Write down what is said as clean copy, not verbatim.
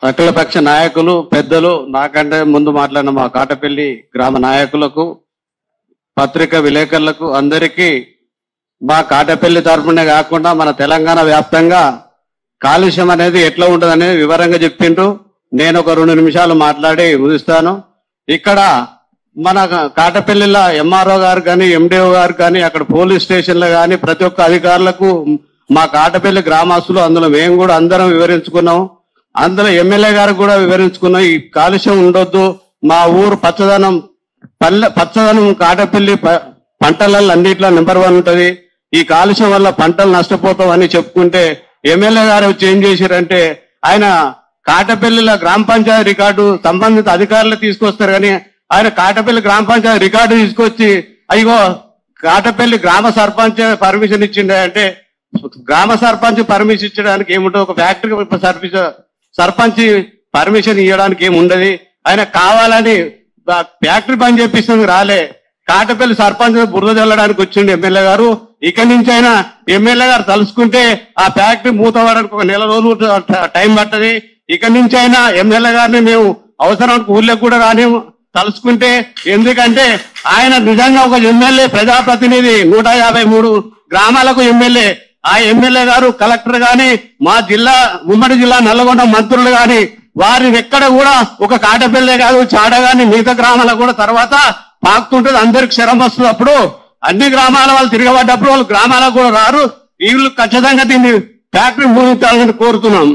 అఖిలపక్ష నాయకులు పెద్దలు నాకంటే ముందు మాట్లాడిన మా కాటపల్లి గ్రామ నాయకులకు పత్రికా విలేకరులకు అందరికీ మా కాటపల్లి తరఫునే కాకుండా మన తెలంగాణ వ్యాప్తంగా కాలుష్యం అనేది ఎట్లా ఉంటుందనేది వివరంగా చెప్పిండ్రు. నేను ఒక 2 నిమిషాలు మాట్లాడి ముగిస్తాను. ఇక్కడ మన కాటపల్లిలో ఎంఆర్ఓ గారు కానీ ఎండిఓ గారు కానీ అక్కడ పోలీస్ స్టేషన్లో కానీ ప్రతి ఒక్క అధికారులకు మా కాటపల్లి గ్రామస్తులు అందులో మేము కూడా అందరం వివరించుకున్నాం. అందులో ఎమ్మెల్యే గారు కూడా వివరించుకున్నాం. ఈ కాలుష్యం ఉండొద్దు, మా ఊరు పచ్చదనం కాటపల్లి పంటలలో అన్నిట్లో నెంబర్ 1 ఉంటది. ఈ కాలుష్యం వల్ల పంటలు నష్టపోతాం అని చెప్పుకుంటే ఎమ్మెల్యే గారు చేంజ్ చేశారంటే ఆయన కాటపల్లిలో గ్రామ పంచాయతీ రికార్డు సంబంధిత అధికారులు తీసుకొస్తారు కానీ ఆయన కాటపల్లి గ్రామ పంచాయతీ రికార్డు తీసుకొచ్చి అయ్యో కాటపల్లి గ్రామ సర్పంచ్ పర్మిషన్ ఇచ్చిండే అంటే గ్రామ సర్పంచ్ పర్మిషన్ ఇచ్చడానికి ఏముంటుంది, ఒక ఫ్యాక్టరీ సర్పంచ్ పర్మిషన్ ఇవ్వడానికి ఏముండదు. ఆయన కావాలని ఫ్యాక్టరీ పని చేపిస్తుంది రాలే, కాటపల్లి సర్పంచ్ బురద చల్లడానికి వచ్చిండు ఎమ్మెల్యే గారు. ఇక్కడి నుంచి అయినా ఎమ్మెల్యే గారు తలుసుకుంటే ఆ ఫ్యాక్టరీ మూతపడడానికి ఒక 1 నెల రోజులు టైం పట్టది. ఇక్కడి నుంచి అయినా ఎమ్మెల్యే గారిని మేము అవసరానికి ఊళ్ళకి కూడా రానిము తలుసుకుంటే. ఎందుకంటే ఆయన నిజంగా ఒక ఎమ్మెల్యే ప్రజాప్రతినిధి, 153 గ్రామాలకు ఎమ్మెల్యే. ఆ ఎమ్మెల్యే గారు కలెక్టర్ గాని మా జిల్లా ఉమ్మడి జిల్లా నల్లగొండ మంత్రులు గాని వారిని ఎక్కడ కూడా ఒక కాటపల్లె కాదు చాడ గాని మిగతా గ్రామాలకు కూడా తర్వాత పాకుతుంటది. అందరికి క్షరం వస్తుంది. అప్పుడు అన్ని గ్రామాల వాళ్ళు తిరగబడ్డప్పుడు వాళ్ళు గ్రామాలకు కూడా రారు. వీళ్ళు ఖచ్చితంగా దీన్ని ఫ్యాక్టరీ మూవించాలని కోరుతున్నాం.